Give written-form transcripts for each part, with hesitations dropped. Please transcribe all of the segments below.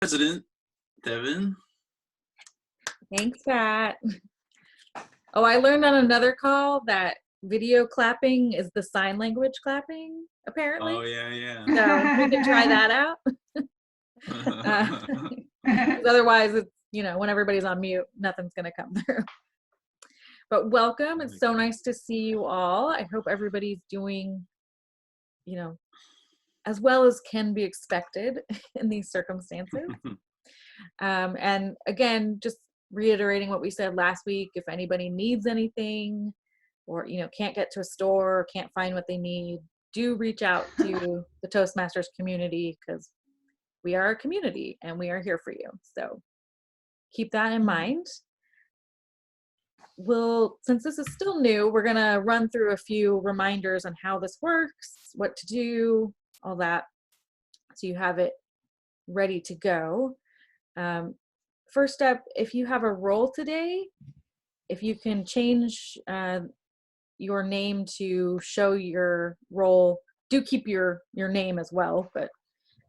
President Devin. Thanks, Pat. Oh, I learned on another call that video clapping is the sign language clapping, apparently. Oh, yeah. So we can try that out. Otherwise, it's, when everybody's on mute, nothing's going to come through. But welcome. It's so nice to see you all. I hope everybody's doing, as well as can be expected in these circumstances. And again, just reiterating what we said last week, if anybody needs anything or, can't get to a store or can't find what they need, do reach out to the Toastmasters community, because we are a community and we are here for you. So keep that in mind. Since this is still new, we're going to run through a few reminders on how this works, what to do, all that, so you have it ready to go. First step, if you have a role today, if you can change your name to show your role, do keep your name as well, but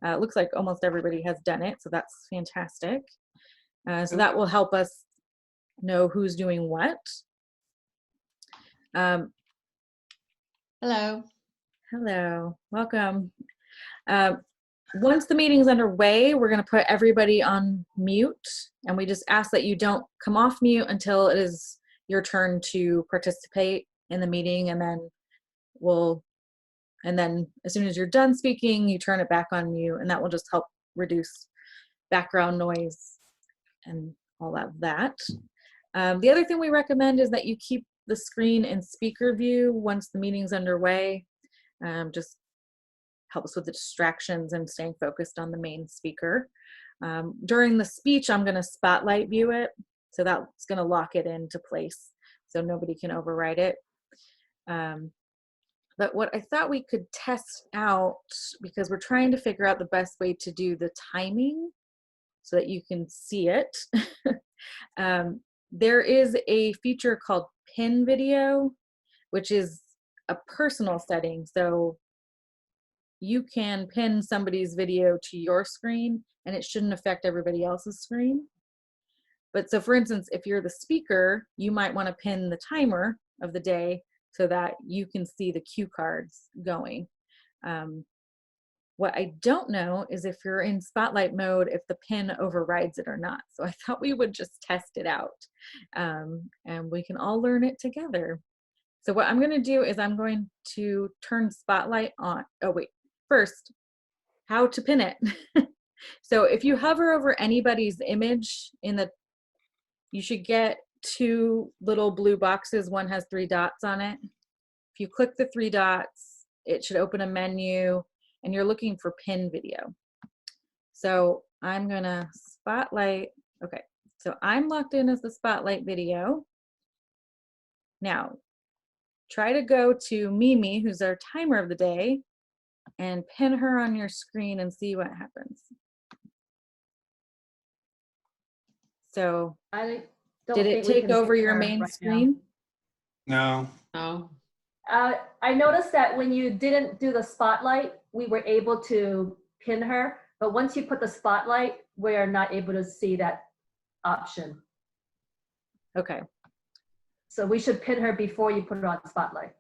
it looks like almost everybody has done it, so that's fantastic. So that will help us know who's doing what. Hello. Hello, welcome. Once the meeting's underway, we're going to put everybody on mute, and we just ask that you don't come off mute until it is your turn to participate in the meeting, and then as soon as you're done speaking, you turn it back on mute, and that will just help reduce background noise and all of that. The other thing we recommend is that you keep the screen in speaker view once the meeting's underway. Just helps with the distractions and staying focused on the main speaker. During the speech, I'm going to spotlight view it, so that's going to lock it into place so nobody can override it. But what I thought we could test out, because we're trying to figure out the best way to do the timing so that you can see it. There is a feature called pin video, which is a personal setting. So you can pin somebody's video to your screen and it shouldn't affect everybody else's screen. But so for instance, if you're the speaker, you might want to pin the timer of the day so that you can see the cue cards going. What I don't know is if you're in spotlight mode, if the pin overrides it or not. So I thought we would just test it out, and we can all learn it together. So what I'm going to do is I'm going to turn spotlight on. Oh wait, first, how to pin it. So if you hover over anybody's image you should get two little blue boxes. One has 3 dots on it. If you click the 3 dots, it should open a menu, and you're looking for pin video. So I'm gonna spotlight. Okay, so I'm logged in as the spotlight video. Now, try to go to Mimi, who's our timer of the day, and pin her on your screen and see what happens. So, did it take over your main screen? No. Oh. I noticed that when you didn't do the spotlight, we were able to pin her, but once you put the spotlight, we are not able to see that option. Okay. So we should pin her before you put her on spotlight.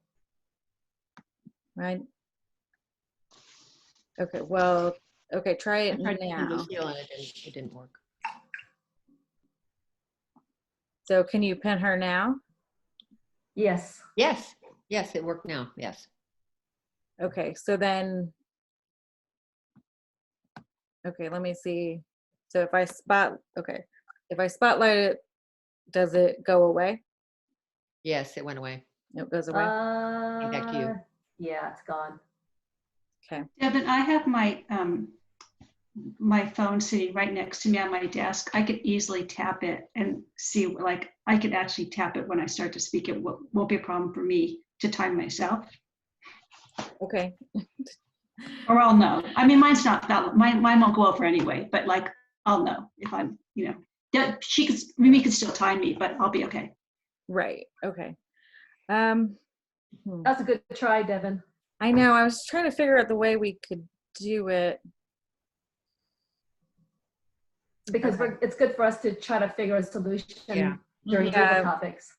Right. Okay, well, okay, try it now. It didn't work. So can you pin her now? Yes. Yes, it worked now. Yes. Okay, so then, okay, let me see. So if I spotlight it, does it go away? Yes, it went away. It goes away? Back to you. Yeah, it's gone. Okay. Devin, I have my my phone sitting right next to me on my desk. I could easily tap it and see, like, I could actually tap it when I start to speak. It won't be a problem for me to time myself. Okay. Or I'll know. I mean, mine's not that, mine won't go over anyway, but like, I'll know if I'm, yeah, Mimi could still time me, but I'll be okay. Right, okay. That's a good try, Devin. I know, I was trying to figure out the way we could do it. because Okay. it's good for us to try to figure a solution Yeah. during Yeah. table topics.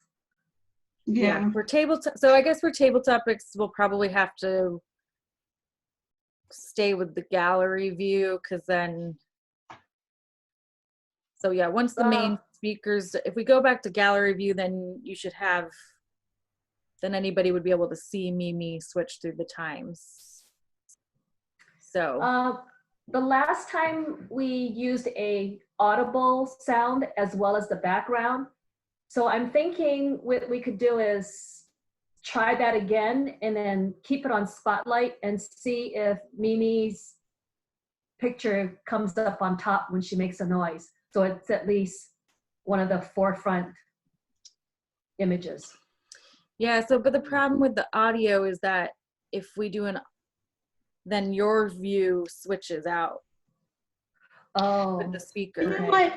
Yeah. For tabletop, so I guess for table topics, we'll probably have to stay with the gallery view, because then, so yeah, once the main speakers, if we go back to gallery view, then you should have, then anybody would be able to see Mimi switch through the times. So, The last time we used a audible sound as well as the background. So I'm thinking what we could do is try that again and then keep it on spotlight and see if Mimi's picture comes up on top when she makes a noise. So it's at least one of the forefront images. yeah, so, but the problem with the audio is that if we do then your view switches out Oh, with the You speaker. know what,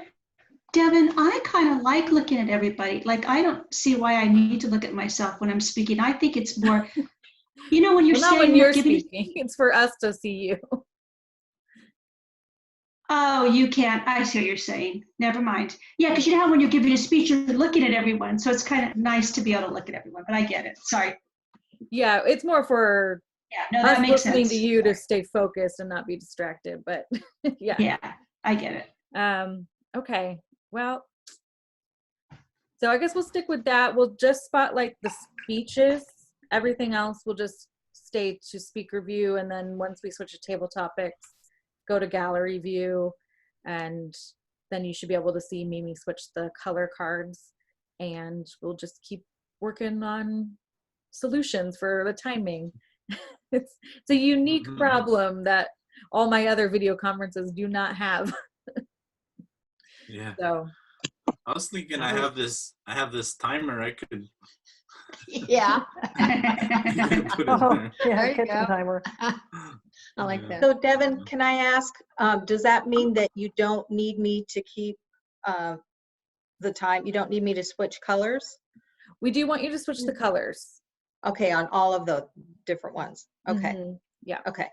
Devin, I kind of like looking at everybody. Like, I don't see why I need to look at myself when I'm speaking. I think it's more, you know, when you're Well, not when standing you're up giving. speaking, it's for us to see you. Oh, you can't. I see what you're saying. Never mind. Yeah, because you know how when you're giving a speech, you're looking at everyone. So it's kind of nice to be able to look at everyone, but I get it. Sorry. Yeah, it's more for Yeah, no, us that makes listening sense. to you to stay focused and not be distracted, but yeah. Yeah, I get it. Okay, well, so I guess we'll stick with that. We'll just spotlight the speeches. Everything else will just stay to speaker view, and then once we switch to table topics, go to gallery view, and then you should be able to see Mimi switch the color cards, and we'll just keep working on solutions for the timing. It's a unique Mhm. problem that all my other video conferences do not have. Yeah. So I was thinking I have this timer I could Yeah. put in Oh, there. yeah, There you kitchen go. timer. I like Yeah. that. So Devin, can I ask, does that mean that you don't need me to keep the time? You don't need me to switch colors? we do want you to switch the colors. Okay, on all of the different ones. Okay, Mhm. Yeah. okay.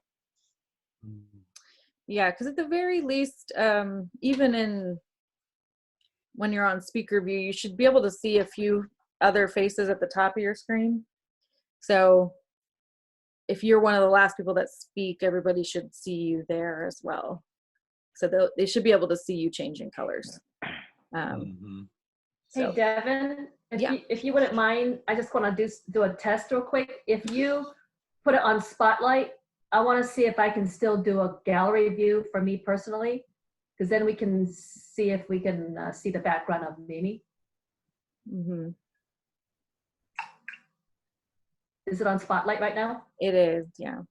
Yeah, because at the very least, even when you're on speaker view, you should be able to see a few other faces at the top of your screen. So if you're one of the last people that speak, everybody should see you there as well. So they should be able to see you changing colors. Mhm. hey, So Devin, Yeah. if you wouldn't mind, I just want to do a test real quick. If you put it on spotlight, I want to see if I can still do a gallery view for me personally, because then we can see if we can see the background of Mimi. mhm. Is it on spotlight right now? It is, yeah.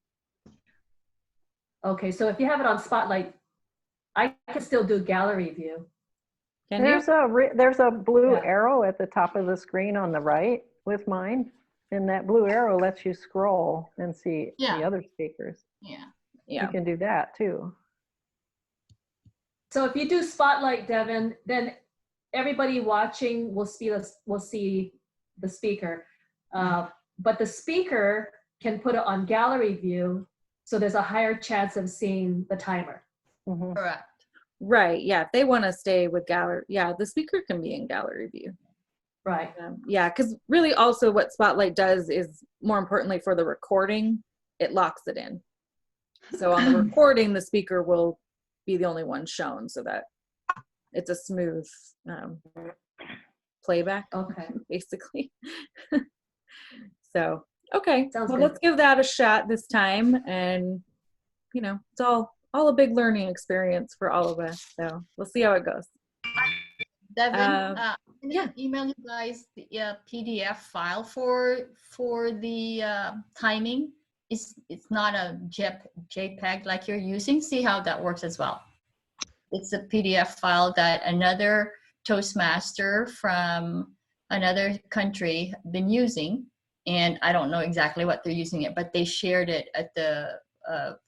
Okay, so if you have it on spotlight, I can still do gallery view. Can you? There's a blue Yeah. arrow at the top of the screen on the right with mine. And that blue arrow lets you scroll and see the Yeah. other speakers. Yeah. You Yeah. can do that too. So if you do spotlight, Devin, then everybody watching will see the speaker. But the speaker can put it on gallery view, so there's a higher chance of seeing the timer. Mhm. Correct. Right. Yeah. If they want to stay with gallery, yeah, the speaker can be in gallery view. Right. Yeah, because really also what Spotlight does is, more importantly for the recording, it locks it in. So on the recording, the speaker will be the only one shown, so that it's a smooth playback, Okay. basically. So, okay, Sounds well, good. let's give that a shot this time. And, it's all a big learning experience for all of us. So we'll see how it goes. Devin, can yeah. I email you guys the PDF file for the timing? It's not a JPEG like you're using. See how that works as well. It's a PDF file that another Toastmaster from another country been using, and I don't know exactly what they're using it, but they shared it at the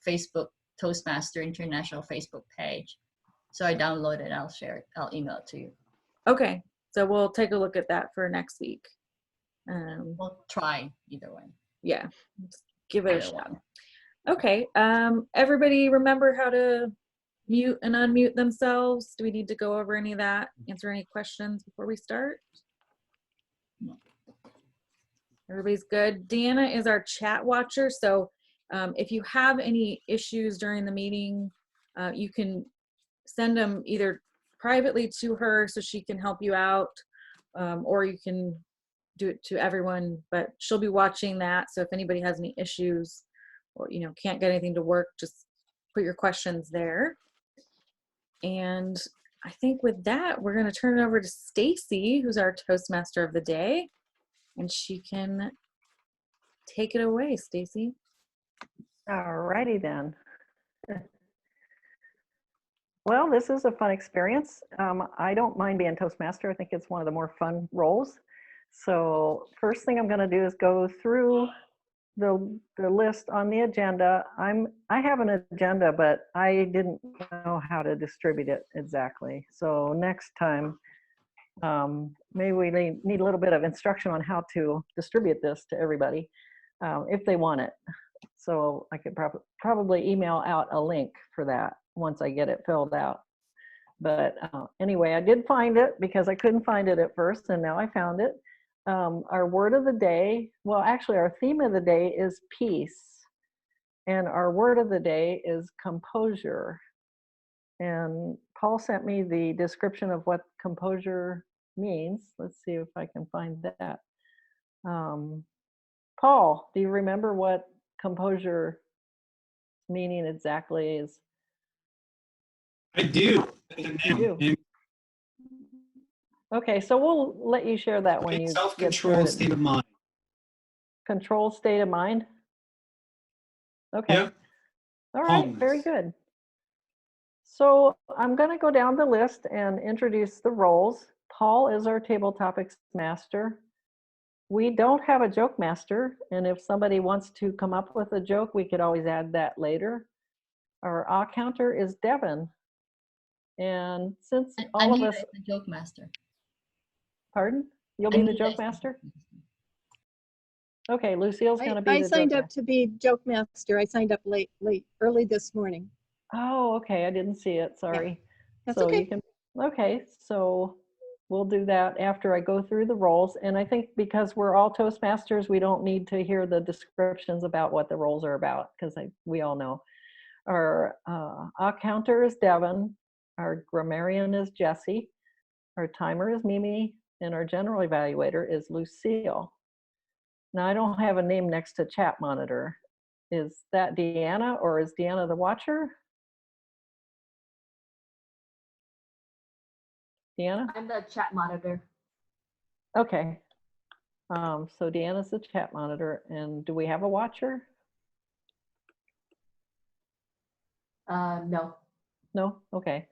Facebook Toastmaster International Facebook page. So I downloaded it. I'll share it. I'll email it to you. Okay, so we'll take a look at that for next week. We'll try either way. Yeah, just give it a Either shot. one. Okay, everybody remember how to mute and unmute themselves? Do we need to go over any of that? Answer any questions before we start? Everybody's good. Deanna is our chat watcher, so if you have any issues during the meeting, you can send them either privately to her so she can help you out, or you can do it to everyone, but she'll be watching that. So if anybody has any issues or, you know, can't get anything to work, just put your questions there. And I think with that, we're going to turn it over to Stacy, who's our Toastmaster of the day, and she can take it away, Stacy. All righty then. Well, this is a fun experience. I don't mind being Toastmaster. I think it's one of the more fun roles. So first thing I'm going to do is go through the list on the agenda. I have an agenda, but I didn't know how to distribute it exactly. So next time, maybe we need a little bit of instruction on how to distribute this to everybody if they want it. So I could probably email out a link for that once I get it filled out. But anyway, I did find it because I couldn't find it at first, and now I found it. Our word of the day, well, actually our theme of the day is peace. And our word of the day is composure. And Paul sent me the description of what composure means. Let's see if I can find that. Paul, do you remember what composure meaning exactly is? I do. You do. Okay, so we'll let you share that when you Self-controlled state of mind. Controlled state of mind? Okay. Yep. All right, very good. So I'm going to go down the list and introduce the roles. Paul is our table topics master. We don't have a joke master, and if somebody wants to come up with a joke, we could always add that later. Our ah counter is Devin. And since all of us... the joke master. Pardon? You'll be the joke master? Okay, Lucille's going to be the joke master. I signed up to be joke master. I signed up early this morning. Oh, okay. I didn't see it. Sorry. Yeah, that's so okay. You can, okay, so we'll do that after I go through the roles. And I think because we're all Toastmasters, we don't need to hear the descriptions about what the roles are about because we all know. Our counter is Devin. Our grammarian is Jesse. Our timer is Mimi. And our general evaluator is Lucille. Now, I don't have a name next to chat monitor. Is that Deanna, or is Deanna the watcher? Deanna? I'm the chat monitor. Okay. So Deanna's the chat monitor. And do we have a watcher? No. No? Okay.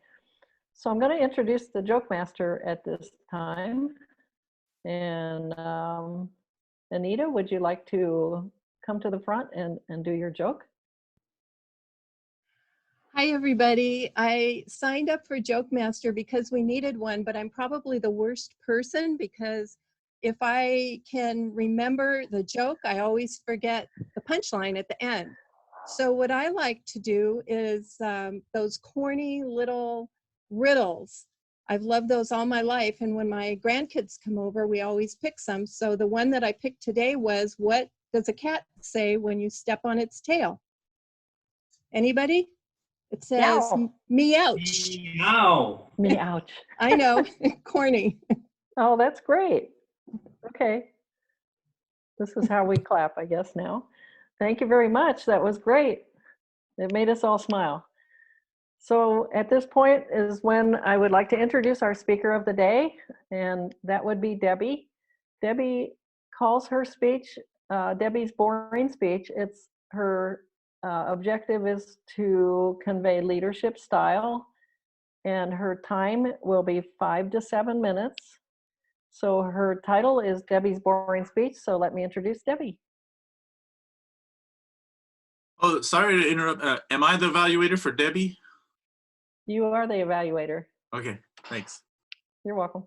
So I'm going to introduce the joke master at this time. And Anita, would you like to come to the front and do your joke? Hi, everybody. I signed up for Joke Master because we needed one, but I'm probably the worst person because if I can remember the joke, I always forget the punchline at the end. So what I like to do is those corny little riddles. I've loved those all my life, and when my grandkids come over, we always pick some. So the one that I picked today was, what does a cat say when you step on its tail? Anybody? It says, meouch. Meow. Meouch. I know, corny. Oh, that's great. Okay. This is how we clap, I guess, now. Thank you very much. That was great. It made us all smile. So at this point is when I would like to introduce our speaker of the day, and that would be Debbie. Debbie calls her speech Debbie's boring speech. It's her objective is to convey leadership style, and her time will be 5 to 7 minutes. So her title is Debbie's boring speech. So let me introduce Debbie. Oh, sorry to interrupt. Am I the evaluator for Debbie? You are the evaluator. Okay, thanks. You're welcome.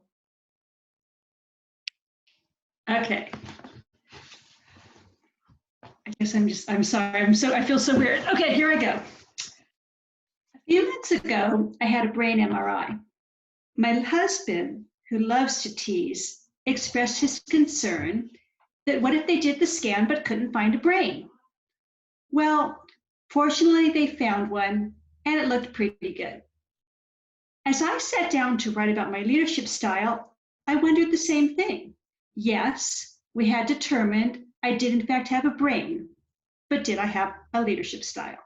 Okay. I guess I'm sorry. I feel so weird. Okay, here I go. few months ago, I had a brain MRI. My husband, who loves to tease, expressed his concern that what if they did the scan but couldn't find a brain? Well, fortunately, they found one, and it looked pretty good. As I sat down to write about my leadership style, I wondered the same thing. Yes, we had determined I did in fact have a brain, but did I have a leadership style?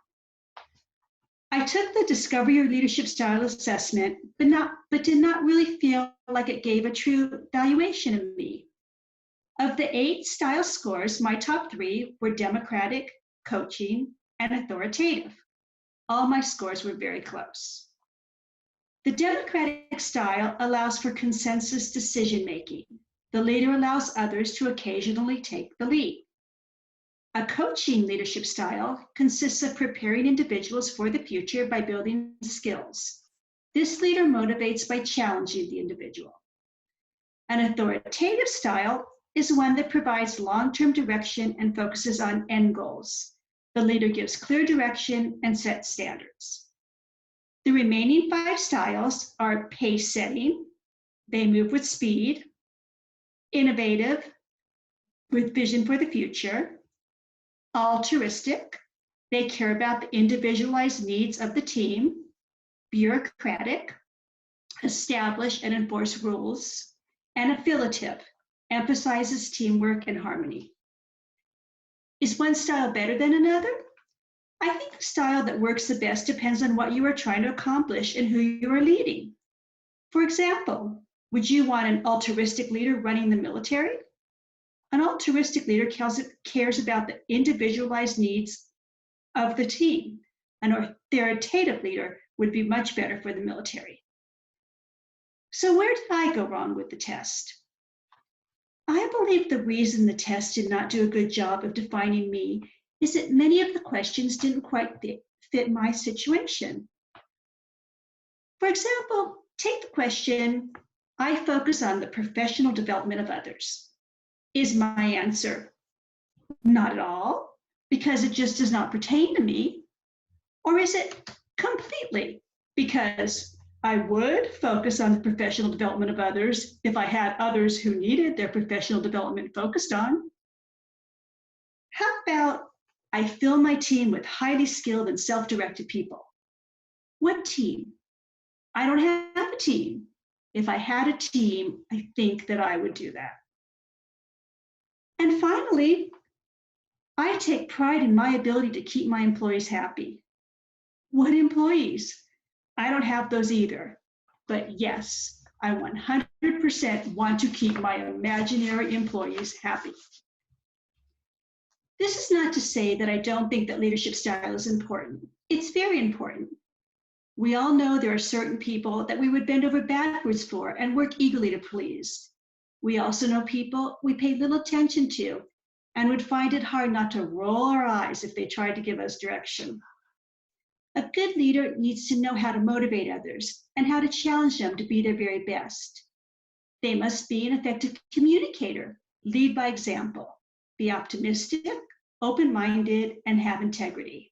I took the Discover Your Leadership Style assessment, but did not really feel like it gave a true valuation of me. Of the 8 style scores, my top 3 were democratic, coaching, and authoritative. All my scores were very close. The democratic style allows for consensus decision-making. The leader allows others to occasionally take the lead. A coaching leadership style consists of preparing individuals for the future by building skills. This leader motivates by challenging the individual. An authoritative style is one that provides long-term direction and focuses on end goals. The leader gives clear direction and sets standards. The remaining 5 styles are pace setting, they move with speed, innovative, with vision for the future, altruistic, they care about the individualized needs of the team, bureaucratic, establish and enforce rules, and affiliative, emphasizes teamwork and harmony. Is one style better than another? I think the style that works the best depends on what you are trying to accomplish and who you are leading. For example, would you want an altruistic leader running the military? An altruistic leader cares about the individualized needs of the team. An authoritative leader would be much better for the military. So where did I go wrong with the test? I believe the reason the test did not do a good job of defining me is that many of the questions didn't quite fit my situation. For example, take the question, I focus on the professional development of others. Is my answer, not at all, because it just does not pertain to me? Or is it completely, because I would focus on the professional development of others if I had others who needed their professional development focused on? How about I fill my team with highly skilled and self-directed people? What team? I don't have a team. If I had a team, I think that I would do that. And finally, I take pride in my ability to keep my employees happy. What employees? I don't have those either. But yes, I 100% want to keep my imaginary employees happy. This is not to say that I don't think that leadership style is important. It's very important. We all know there are certain people that we would bend over backwards for and work eagerly to please. We also know people we pay little attention to and would find it hard not to roll our eyes if they tried to give us direction. A good leader needs to know how to motivate others and how to challenge them to be their very best. They must be an effective communicator, lead by example, be optimistic, open-minded, and have integrity.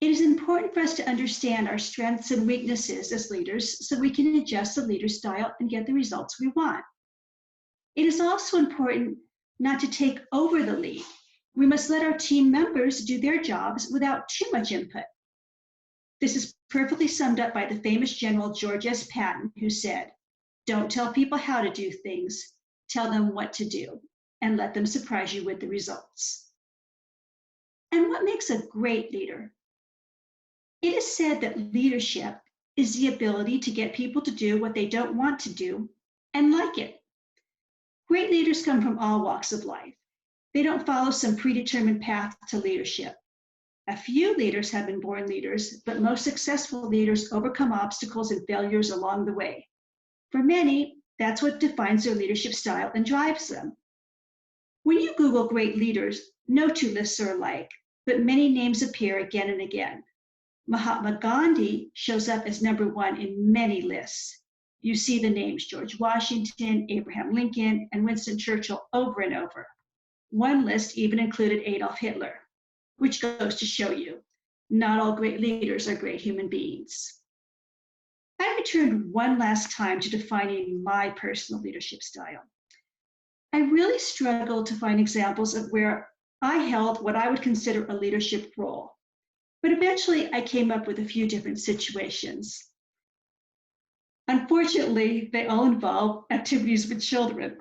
It is important for us to understand our strengths and weaknesses as leaders so we can adjust the leader style and get the results we want. It is also important not to take over the lead. We must let our team members do their jobs without too much input. This is perfectly summed up by the famous General George S. Patton, who said, "Don't tell people how to do things, tell them what to do, and let them surprise you with the results." And what makes a great leader? It is said that leadership is the ability to get people to do what they don't want to do and like it. Great leaders come from all walks of life. They don't follow some predetermined path to leadership. A few leaders have been born leaders, but most successful leaders overcome obstacles and failures along the way. For many, that's what defines their leadership style and drives them. When you Google great leaders, no 2 lists are alike, but many names appear again and again. Mahatma Gandhi shows up as number 1 in many lists. You see the names George Washington, Abraham Lincoln, and Winston Churchill over and over. One list even included Adolf Hitler, which goes to show you, not all great leaders are great human beings. I returned one last time to defining my personal leadership style. I really struggled to find examples of where I held what I would consider a leadership role, but eventually I came up with a few different situations. Unfortunately, they all involve activities with children.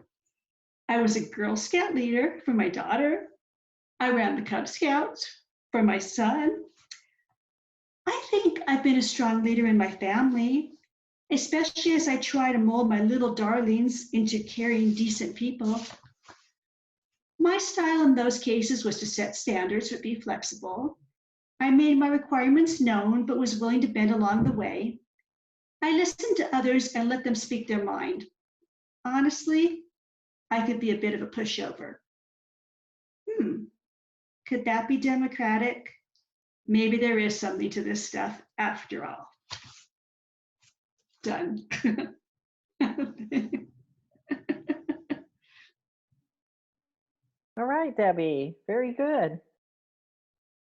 I was a Girl Scout leader for my daughter. I ran the Cub Scouts for my son. I think I've been a strong leader in my family, especially as I try to mold my little darlings into caring, decent people. My style in those cases was to set standards but be flexible. I made my requirements known but was willing to bend along the way. I listened to others and let them speak their mind. Honestly, I could be a bit of a pushover. Could that be democratic? Maybe there is something to this stuff after all. Done. All right, Debbie, very good.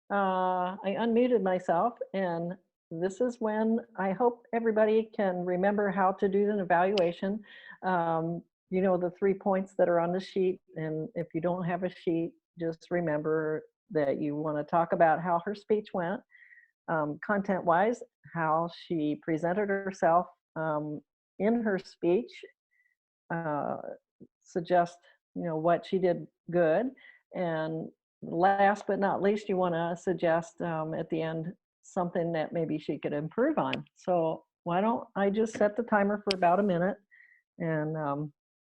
I unmuted myself, and this is when I hope everybody can remember how to do an evaluation. You know, the 3 points that are on the sheet, and if you don't have a sheet, just remember that you want to talk about how her speech went, content-wise, how she presented herself in her speech, suggest, you know, what she did good, and last but not least, you want to suggest at the end something that maybe she could improve on. So why don't I just set the timer for about a minute and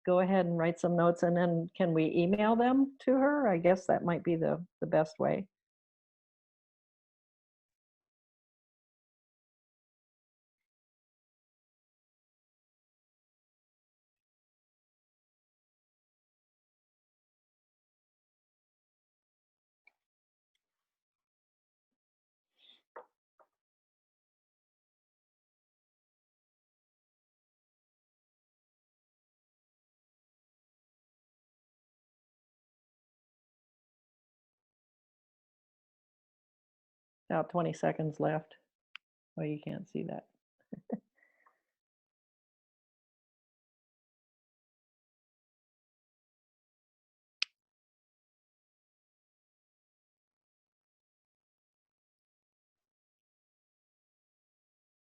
go ahead and write some notes, and then can we email them to her? I guess that might be the best way. About 20 seconds left. Oh, you can't see that.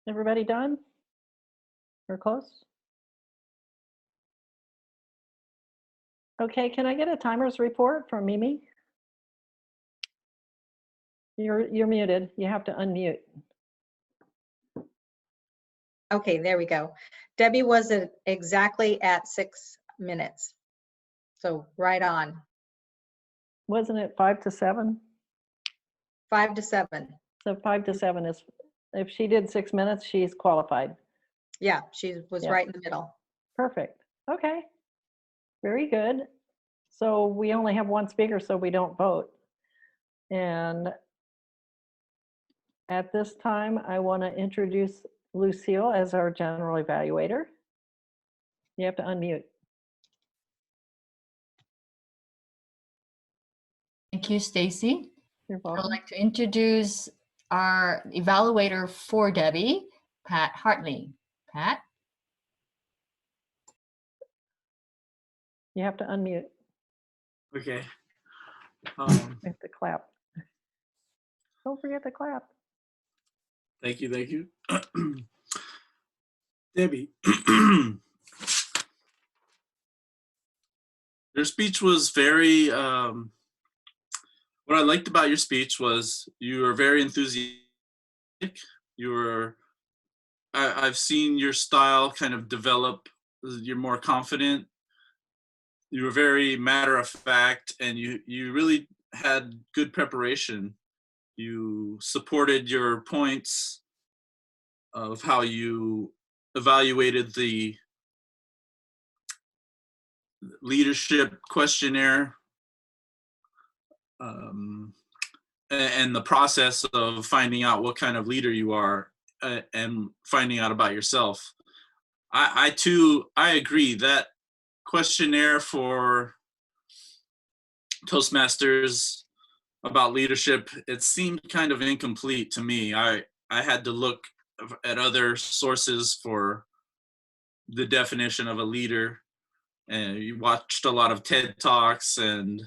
Everybody done? We're close? Okay, can I get a timers report from Mimi? You're muted. You have to unmute. Okay, there we go. Debbie was exactly at 6 minutes. So right on. Wasn't it 5 to 7? 5 to 7. So 5 to 7 is, if she did 6 minutes, she's qualified. Yeah, she was Yeah. right in the middle. Perfect. Okay. Very good. So we only have one speaker, so we don't vote. And at this time, I want to introduce Lucille as our general evaluator. You have to unmute. Thank you, Stacy. You're I'd welcome. like to introduce our evaluator for Debbie, Pat Hartley. Pat? You have to unmute. Okay. You have to clap. Don't forget to clap. Thank you. Thank you. Debbie, your speech was very, what I liked about your speech was you were very enthusiastic. You were, I've seen your style kind of develop. You're more confident. You were very matter of fact, and you really had good preparation. You supported your points of how you evaluated the leadership questionnaire, and the process of finding out what kind of leader you are, and finding out about yourself. I too agree that questionnaire for Toastmasters about leadership, it seemed kind of incomplete to me. I had to look at other sources for the definition of a leader, and you watched a lot of TED Talks and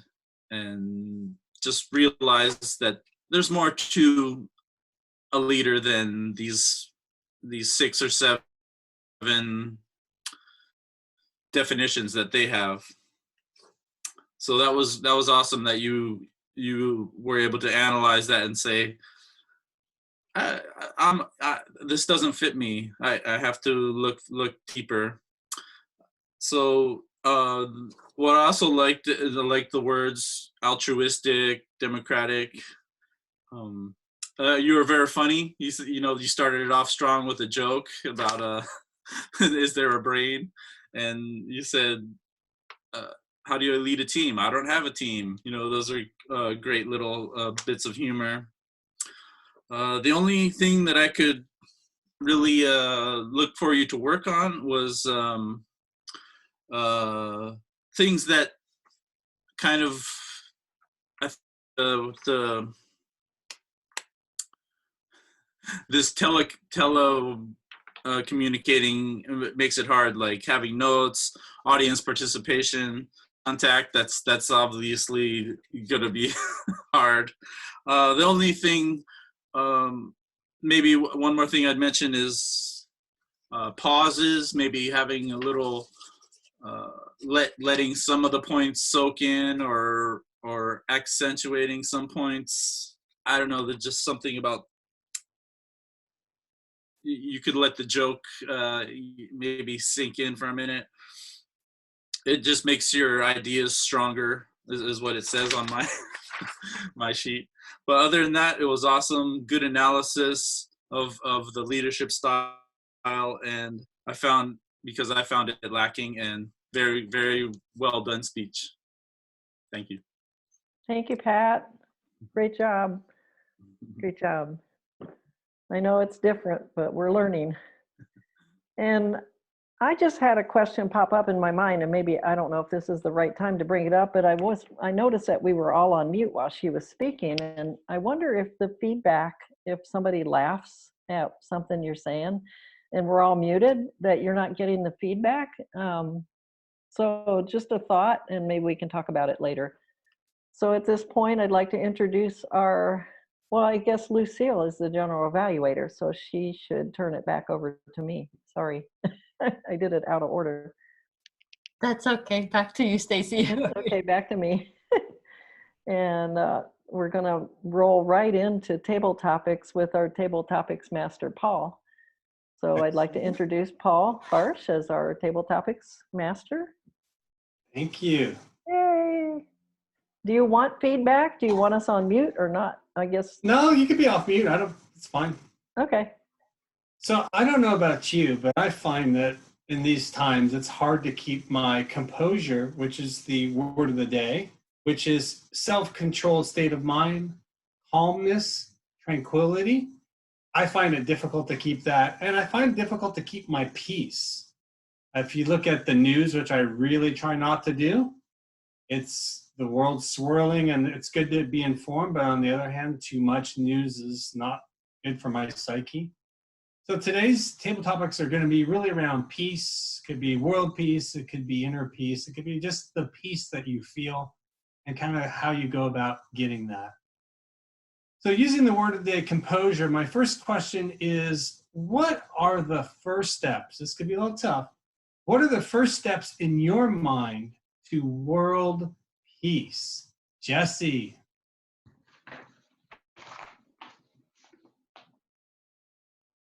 just realized that there's more to a leader than these 6 or 7 definitions that they have. So that was awesome that you were able to analyze that and say, this doesn't fit me. I have to look deeper. So what I also liked the words altruistic, democratic. You were very funny. You started it off strong with a joke about is there a brain, and you said, how do you lead a team? I don't have a team. Those are great little bits of humor. The only thing that I could really look for you to work on was things that kind of this communicating makes it hard, like having notes, audience participation, contact. That's obviously going to be hard. The only thing, maybe one more thing I'd mention is pauses, maybe having a little letting some of the points soak in, or accentuating some points. I don't know, there's just something about, you could let the joke maybe sink in for a minute. It just makes your ideas stronger, is what it says on my my sheet. But other than that, it was awesome. Good analysis of the leadership style, and I found it lacking, and very, very well done speech. Thank you. Thank you, Pat. Great job. Great job. I know it's different, but we're learning. And I just had a question pop up in my mind, and maybe I don't know if this is the right time to bring it up, but I noticed that we were all on mute while she was speaking, and I wonder if the feedback, if somebody laughs at something you're saying and we're all muted, that you're not getting the feedback. So just a thought, and maybe we can talk about it later. So at this point, I'd like to introduce well, I guess Lucille is the general evaluator, so she should turn it back over to me. Sorry, I did it out of order. That's okay. Back to you, Stacy. Okay, back to me. And we're going to roll right into table topics with our table topics master, Paul. So I'd like to introduce Paul Farsh as our table topics master. Thank you. Yay! Do you want feedback? Do you want us on mute or not? I guess. No, you could be off mute. It's fine. Okay. So I don't know about you, but I find that in these times, it's hard to keep my composure, which is the word of the day, which is self-controlled state of mind, calmness, tranquility. I find it difficult to keep that. And I find it difficult to keep my peace. If you look at the news, which I really try not to do, it's the world's swirling, and it's good to be informed, but on the other hand, too much news is not good for my psyche. So today's table topics are going to be really around peace. It could be world peace, it could be inner peace, it could be just the peace that you feel and kind of how you go about getting that. So using the word of the day, composure, my first question is, what are the first steps? This could be a little tough. What are the first steps in your mind to world peace? Jesse.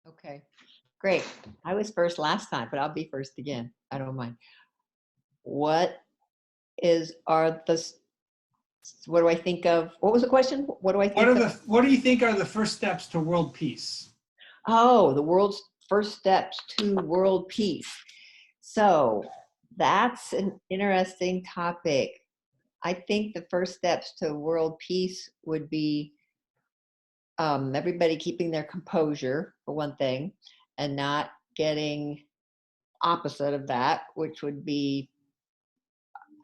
Okay, great. I was first last time, but I'll be first again. I don't mind. What do I think of? What was the question? What do I think of? What do you think are the first steps to world peace? Oh, the world's first steps to world peace. So that's an interesting topic. I think the first steps to world peace would be everybody keeping their composure, for one thing, and not getting opposite of that, which would be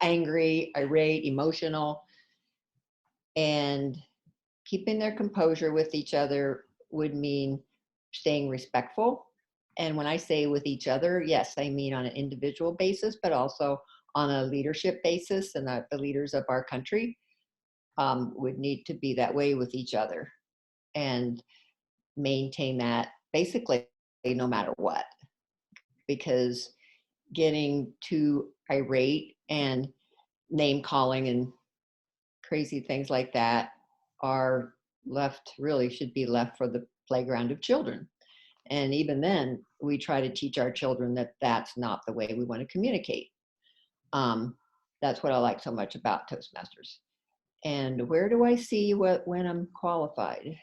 angry, irate, emotional, and keeping their composure with each other would mean staying respectful. And when I say with each other, yes, I mean on an individual basis, but also on a leadership basis, and the leaders of our country would need to be that way with each other and maintain that basically no matter what. Because getting too irate and name calling and crazy things like that are really should be left for the playground of children. And even then, we try to teach our children that that's not the way we want to communicate. That's what I like so much about Toastmasters. And where do I see when I'm qualified?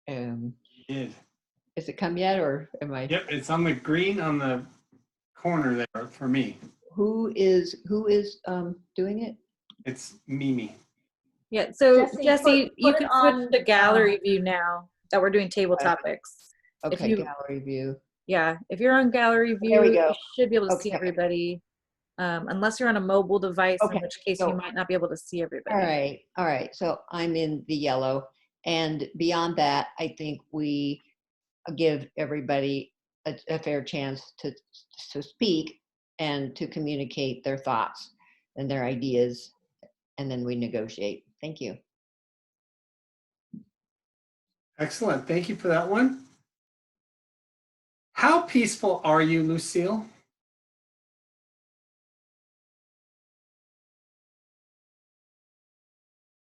Did. Has it come yet, or am I? Yep, it's on the green on the corner there for me. Who is doing it? It's Mimi. Yeah, so Jesse, Jesse, you put it can switch on, to gallery view now that we're doing table topics. If Okay, you- gallery view. Yeah, if you're on gallery view, There we you go. should be able to see Okay. everybody. Unless you're on a mobile device, in Okay, which case so- you might not be able to see everybody. All right. So I'm in the yellow. And beyond that, I think we give everybody a fair chance to speak and to communicate their thoughts and their ideas, and then we negotiate. Thank you. Excellent. Thank you for that one. How peaceful are you, Lucille?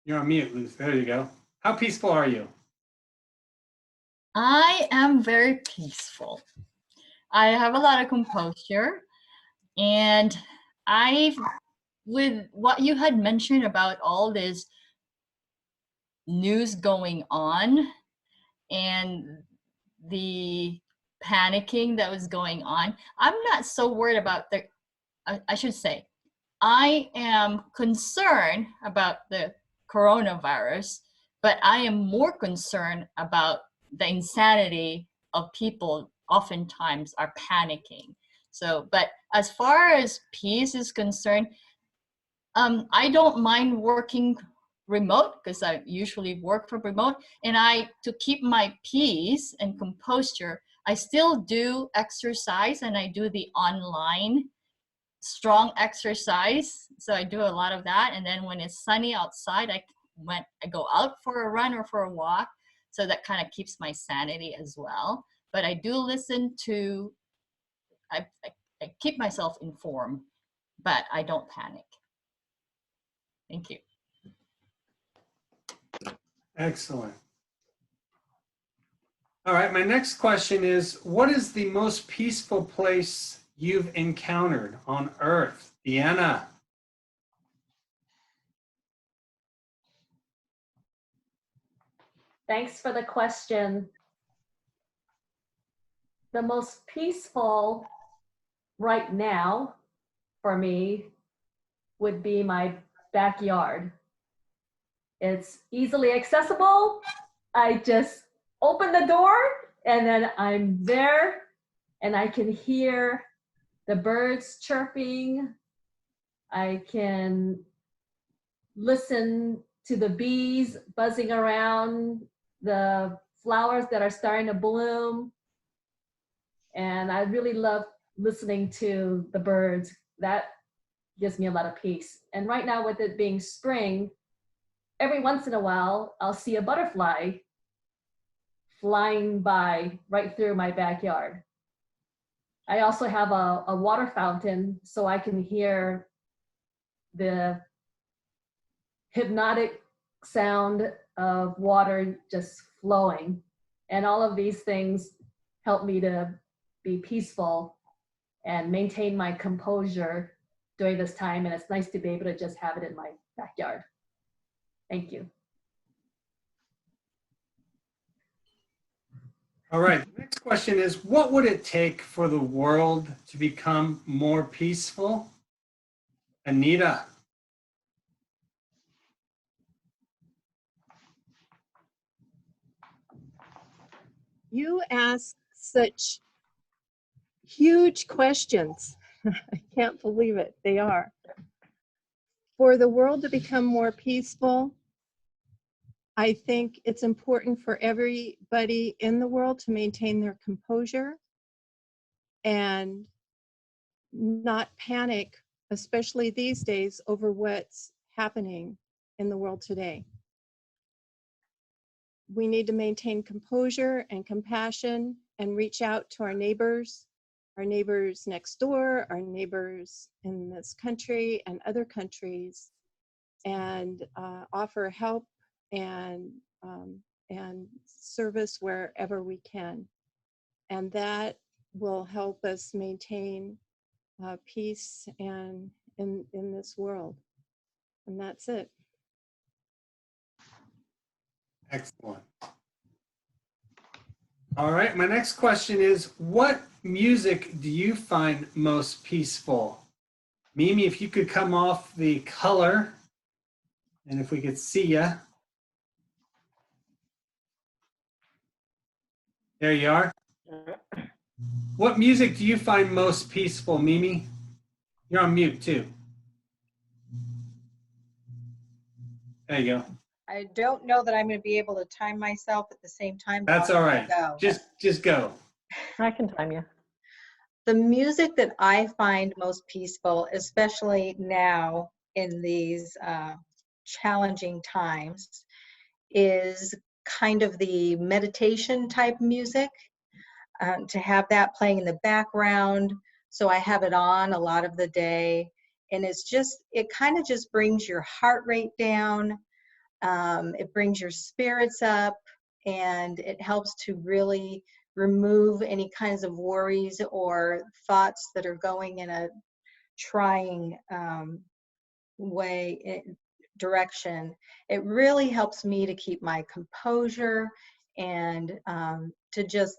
You're on mute, Luce. There you go. How peaceful are you? I am very peaceful. I have a lot of composure, and with what you had mentioned about all this news going on and the panicking that was going on, I'm not so worried about I should say, I am concerned about the coronavirus, but I am more concerned about the insanity of people oftentimes are panicking. So, but as far as peace is concerned, I don't mind working remote because I usually work from remote, and to keep my peace and composure, I still do exercise, and I do the online strong exercise. So I do a lot of that. And then when it's sunny outside, I go out for a run or for a walk. So that kind of keeps my sanity as well. But I do listen to, I keep myself informed, but I don't panic. Thank you. Excellent. All right, my next question is, what is the most peaceful place you've encountered on Earth? Deanna. Thanks for the question. The most peaceful right now for me would be my backyard. It's easily accessible. I just open the door and then I'm there and I can hear the birds chirping. I can listen to the bees buzzing around, the flowers that are starting to bloom. And I really love listening to the birds. That gives me a lot of peace. And right now with it being spring, every once in a while, I'll see a butterfly flying by right through my backyard. I also have a water fountain so I can hear the hypnotic sound of water just flowing. And all of these things help me to be peaceful and maintain my composure during this time. And it's nice to be able to just have it in my backyard. Thank you. All right, the next question is, what would it take for the world to become more peaceful? Anita. You ask such huge questions. I can't believe it. They are. For the world to become more peaceful, I think it's important for everybody in the world to maintain their composure and not panic, especially these days, over what's happening in the world today. We need to maintain composure and compassion and reach out to our neighbors next door, our neighbors in this country and other countries, and offer help and service wherever we can. And that will help us maintain peace and in this world. And that's it. Excellent. All right, my next question is, what music do you find most peaceful? Mimi, if you could come off the color, and if we could see you. There you are. What music do you find most peaceful, Mimi? You're on mute too. There you go. I don't know that I'm going to be able to time myself at the same time. but That's I'll all right. go. Just go. I can time you. The music that I find most peaceful, especially now in these challenging times, is kind of the meditation type music. To have that playing in the background, so I have it on a lot of the day, and it kind of just brings your heart rate down. It brings your spirits up, and it helps to really remove any kinds of worries or thoughts that are going in a trying direction. It really helps me to keep my composure and to just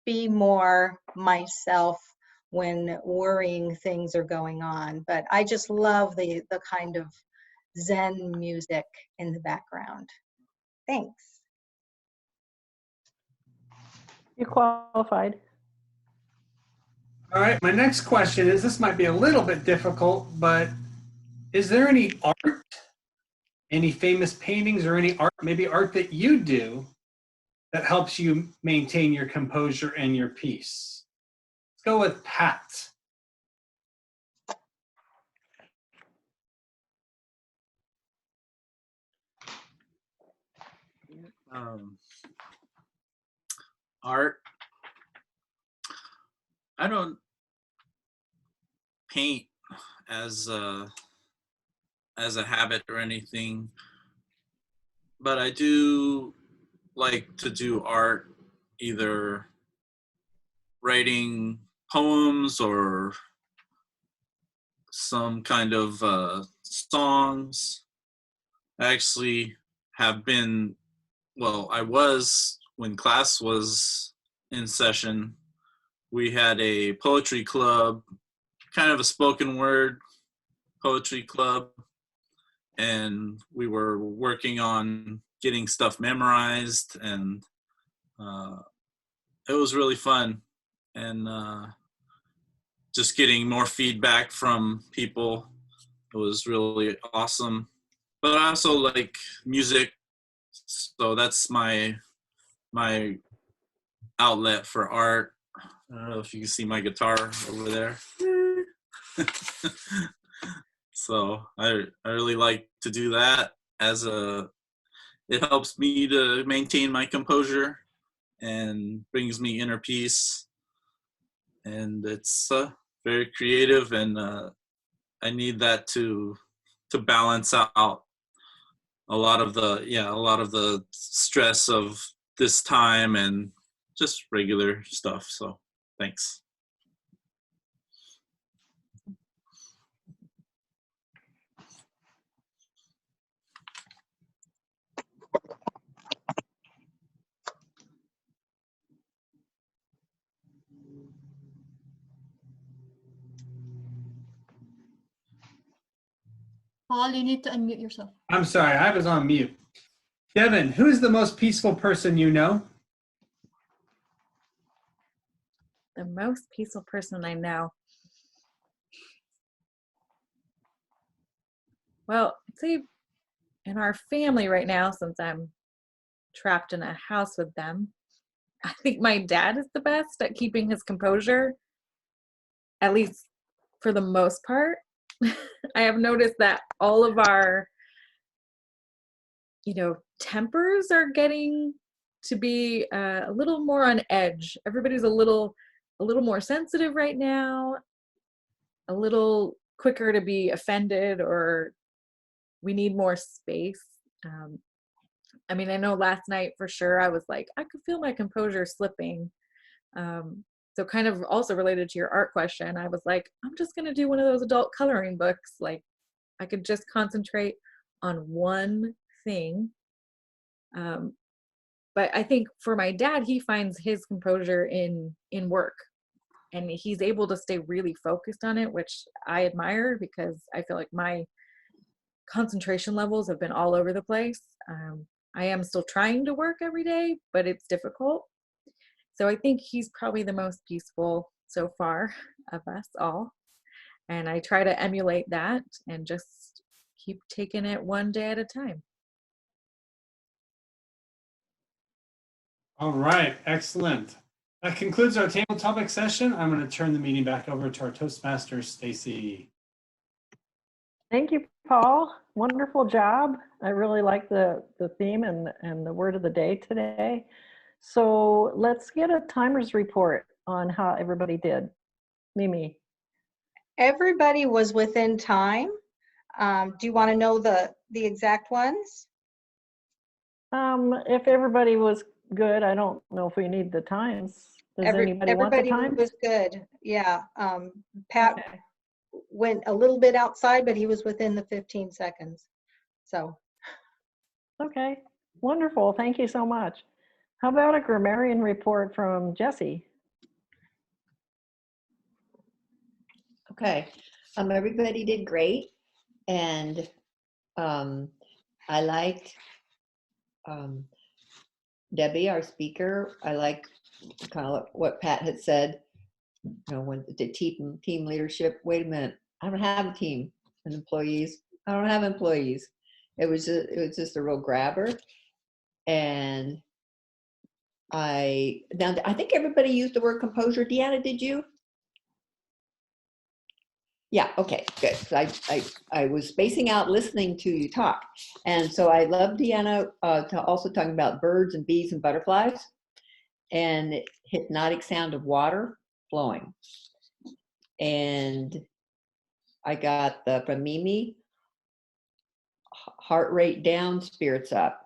be more myself when worrying things are going on. But I just love the kind of Zen music in the background. Thanks. You qualified. All right, my next question is, this might be a little bit difficult, but is there any art, any famous paintings or any art, maybe art that you do that helps you maintain your composure and your peace? Let's go with Pat. Art. I don't paint as a habit or anything, but I do like to do art, either writing poems or some kind of songs. I actually have been, well, I was, when class was in session, we had a poetry club, kind of a spoken word poetry club, and we were working on getting stuff memorized, and it was really fun, and just getting more feedback from people. It was really awesome. But I also like music, so that's my outlet for art. I don't know if you can see my guitar over there. So I really like to do that it helps me to maintain my composure and brings me inner peace. And it's very creative, and I need that to balance out a lot of the stress of this time and just regular stuff. So thanks. Paul, you need to unmute yourself. I'm sorry, I was on mute. Devin, who is the most peaceful person you know? The most peaceful person I know. Well, see, in our family right now, since I'm trapped in a house with them. I think my dad is the best at keeping his composure, at least for the most part. I have noticed that all of our, tempers are getting to be a little more on edge. Everybody's a little more sensitive right now, a little quicker to be offended, or we need more space. I mean, I know last night for sure I was like, I could feel my composure slipping. So kind of also related to your art question, I was like, I'm just going to do one of those adult coloring books. Like I could just concentrate on one thing. But I think for my dad, he finds his composure in work, and he's able to stay really focused on it, which I admire because I feel like my concentration levels have been all over the place. I am still trying to work every day, but it's difficult. So I think he's probably the most peaceful so far of us all. And I try to emulate that and just keep taking it one day at a time. All right, excellent. That concludes our table topic session. I'm going to turn the meeting back over to our Toastmaster, Stacy. Thank you, Paul. Wonderful job. I really like the theme and the word of the day today. So let's get a timer's report on how everybody did. Mimi. Everybody was within time. Do you want to know the exact ones? If everybody was good, I don't know if we need the times. Does anybody want the time? Was good. Yeah. Pat Okay. went a little bit outside, but he was within the 15 seconds. So. Okay, wonderful. Thank you so much. How about a grammarian report from Jessie? Okay, everybody did great, and I liked Debbie, our speaker. I like kind of what Pat had said. When the team leadership. Wait a minute, I don't have a team and employees. I don't have employees. It was just a real grabber, and I think everybody used the word composure. Deanna, did you? Yeah, okay, good. So I was spacing out listening to you talk. And so I love Deanna also talking about birds and bees and butterflies and hypnotic sound of water flowing. And I got from Mimi, heart rate down, spirits up.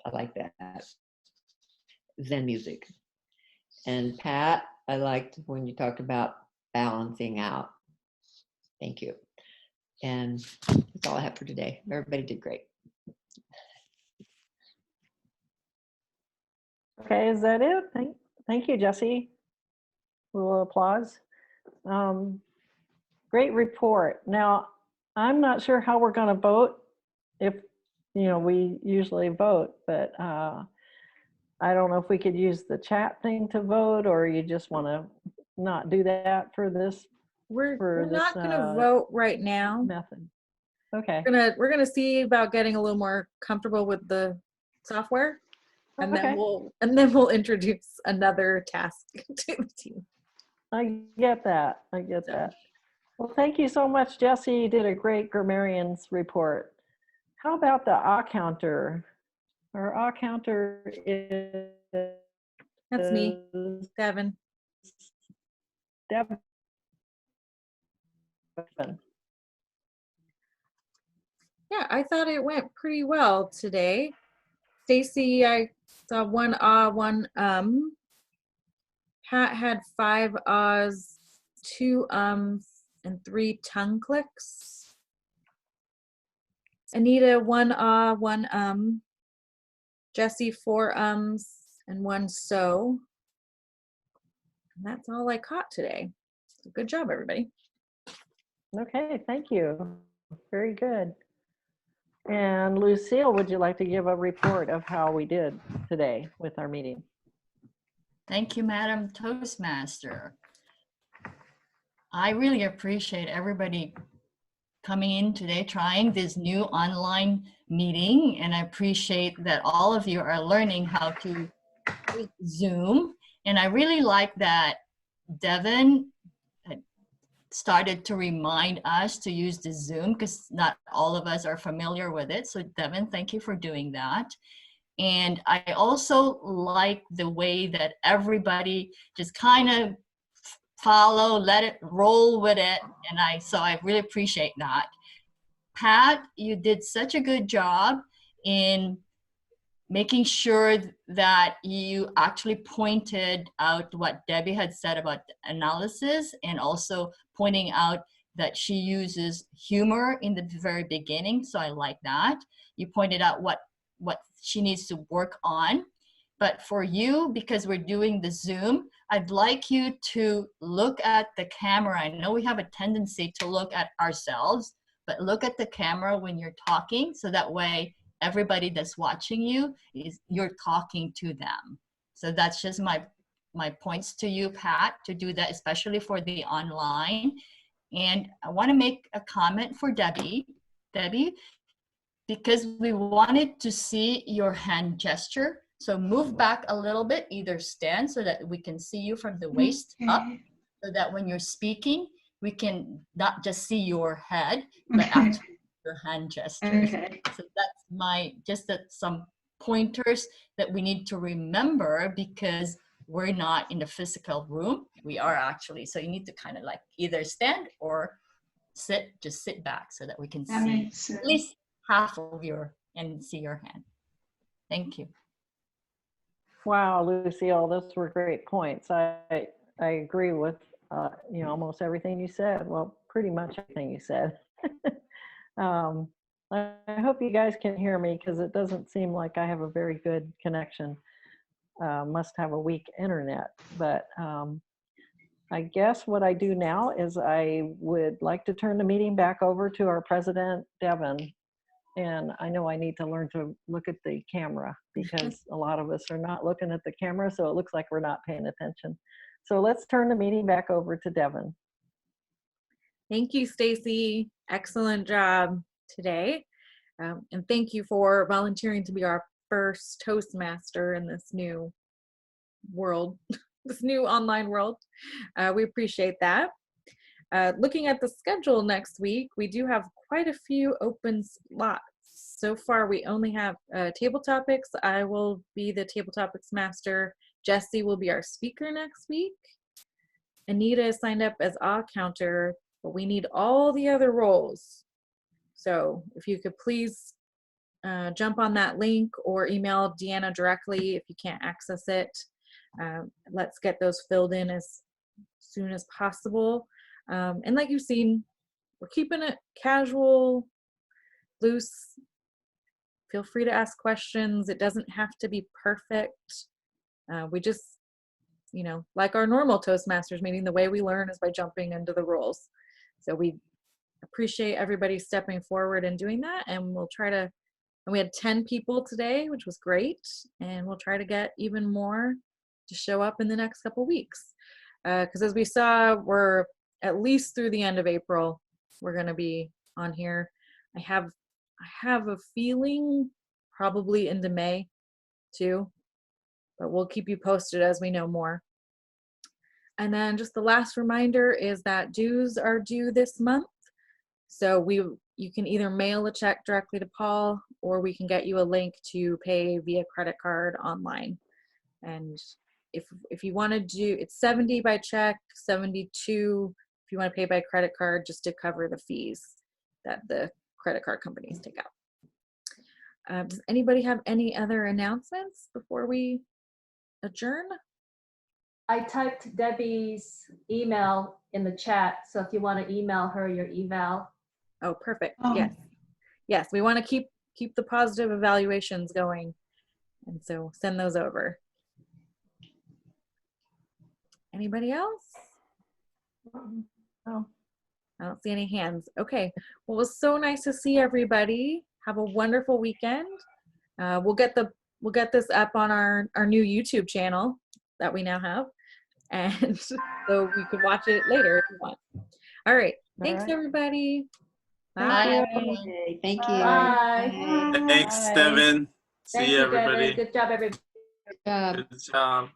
I like that. Zen music. And Pat, I liked when you talked about balancing out. Thank you. And that's all I have for today. Everybody did great. Okay, is that it? Thank you, Jessie. A little applause. Great report. Now, I'm not sure how we're going to vote. If, we usually vote, but I don't know if we could use the chat thing to vote, or you just want to not do that for this. We're not going to vote right now. Method. Okay. We're gonna see about getting a little more comfortable with the software, and then we'll introduce another task to the team. I get that. Well, thank you so much, Jessie. You did a great grammarian's report. How about the ah counter? Our ah counter is. That's me, Devin. Devin. Yeah, I thought it went pretty well today. Stacy, I saw one ah, one Pat had 5 ahs, 2 ums, and 3 tongue clicks. Anita, 1 ah, 1 Jessie, 4 ums, and 1 so. And that's all I caught today. So good job, everybody. Okay, thank you. Very good. And Lucille, would you like to give a report of how we did today with our meeting? Thank you, Madam Toastmaster. I really appreciate everybody coming in today, trying this new online meeting. And I appreciate that all of you are learning how to use Zoom. And I really like that Devin started to remind us to use the Zoom because not all of us are familiar with it. So Devin, thank you for doing that. And I also like the way that everybody just kind of follow, let it roll with it. And so I really appreciate that. Pat, you did such a good job in making sure that you actually pointed out what Debbie had said about analysis, and also pointing out that she uses humor in the very beginning. So I like that. You pointed out what she needs to work on. But for you, because we're doing the Zoom, I'd like you to look at the camera. I know we have a tendency to look at ourselves, but look at the camera when you're talking, so that way everybody that's watching you you're talking to them. So that's just my points to you, Pat, to do that, especially for the online. And I want to make a comment for Debbie, because we wanted to see your hand gesture. So move back a little bit, either stand so that we can see you from the waist up, so that when you're speaking, we can not just see your head, but actually your hand gestures. Okay. So that's some pointers that we need to remember, because we're not in the physical room. We are actually, so you need to kind of like either stand or just sit back so that we can That see makes sense. at least half of and see your hand. Thank you. Wow, Lucille, those were great points. I agree with almost everything you said. Well, pretty much everything you said. I hope you guys can hear me, because it doesn't seem like I have a very good connection. Must have a weak internet. But I guess what I do now is I would like to turn the meeting back over to our president, Devin. And I know I need to learn to look at the camera, because a lot of us are not looking at the camera, so it looks like we're not paying attention. So let's turn the meeting back over to Devin. Thank you, Stacy. Excellent job today. And thank you for volunteering to be our first Toastmaster in this new world, this new online world. We appreciate that. Looking at the schedule next week, we do have quite a few open slots. So far, we only have table topics. I will be the table topics master. Jesse will be our speaker next week. Anita is signed up as odd counter, but we need all the other roles. So if you could please jump on that link or email Deanna directly if you can't access it. Let's get those filled in as soon as possible. And like you've seen, we're keeping it casual, loose. Feel free to ask questions. It doesn't have to be perfect. We just, like our normal Toastmasters meeting, the way we learn is by jumping into the rules. So we appreciate everybody stepping forward and doing that. And we'll try to, and we had 10 people today, which was great. And we'll try to get even more to show up in the next couple weeks. Because as we saw, we're at least through the end of April, we're going to be on here. I have a feeling probably into May too, but we'll keep you posted as we know more. And then just the last reminder is that dues are due this month. So you can either mail a check directly to Paul, or we can get you a link to pay via credit card online. And if you want to do, it's $70 by check, $72 if you want to pay by credit card, just to cover the fees that the credit card companies take out. Does anybody have any other announcements before we adjourn? I typed Debbie's email in the chat, so if you want to email her your eval. Oh, perfect. Yes, we want to keep the positive evaluations going, and so send those over. Anybody else? Oh, I don't see any hands. Okay. Well, it was so nice to see everybody. Have a wonderful weekend. We'll get this up on our new YouTube channel that we now have, and so you can watch it later if you want. All right. Thanks, everybody. Bye. Okay, thank you. Bye. Bye. Thanks, Bye. Devin. Thank See you, you, Devin. everybody. Good job, everybody. Good job. Good job.